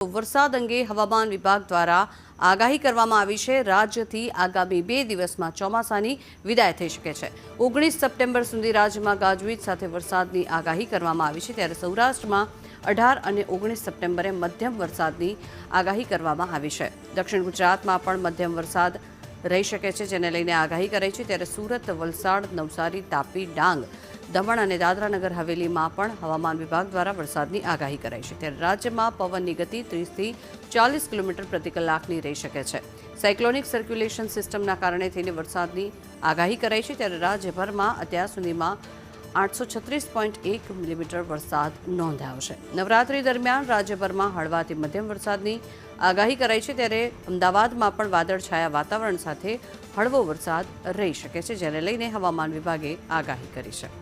વરસાદ અંગે હવામાન વિભાગ દ્વારા આગાહી કરવામાં આવી છે। રાજ્યથી આગામી 2 દિવસમાં ચોમાસાની વિદાય થઈ શકે છે। 19 સપ્ટેમ્બર સુધી રાજ્યમાં ગાજવીજ સાથે વરસાદની આગાહી કરવામાં આવી છે, ત્યારે સૌરાષ્ટ્રમાં 18 અને 19 સપ્ટેમ્બરે મધ્યમ વરસાદની આગાહી કરવામાં આવી છે। દક્ષિણ ગુજરાતમાં પણ મધ્યમ વરસાદ રહી શકે છે, જેને લઈને આગાહી કરાઈ છે। ત્યારે સુરત, વલસાડ, નવસારી, તાપી, ડાંગ, દમણ અને દાદરાનગર હવેલીમાં પણ હવામાન વિભાગ દ્વારા વરસાદની આગાહી કરાઈ છે। ત્યારે રાજ્યમાં પવનની ગતિ 30 થી 40 કિલોમીટર પ્રતિ કલાકની રહી શકે છે। સાયક્લોનિક સર્ક્યુલેશન સિસ્ટમના કારણે થઈને વરસાદની આગાહી કરાઈ છે। ત્યારે રાજ્યભરમાં અત્યાર સુધીમાં 836.1 મિલીમીટર વરસાદ નોંધાયો છે। નવરાત્રી દરમિયાન રાજ્યભરમાં હળવાથી મધ્યમ વરસાદની આગાહી કરાઈ છે। ત્યારે અમદાવાદમાં પણ વાદળછાયા વાતાવરણ સાથે હળવો વરસાદ રહી શકે છે, જેને લઈને હવામાન વિભાગે આગાહી કરી છે।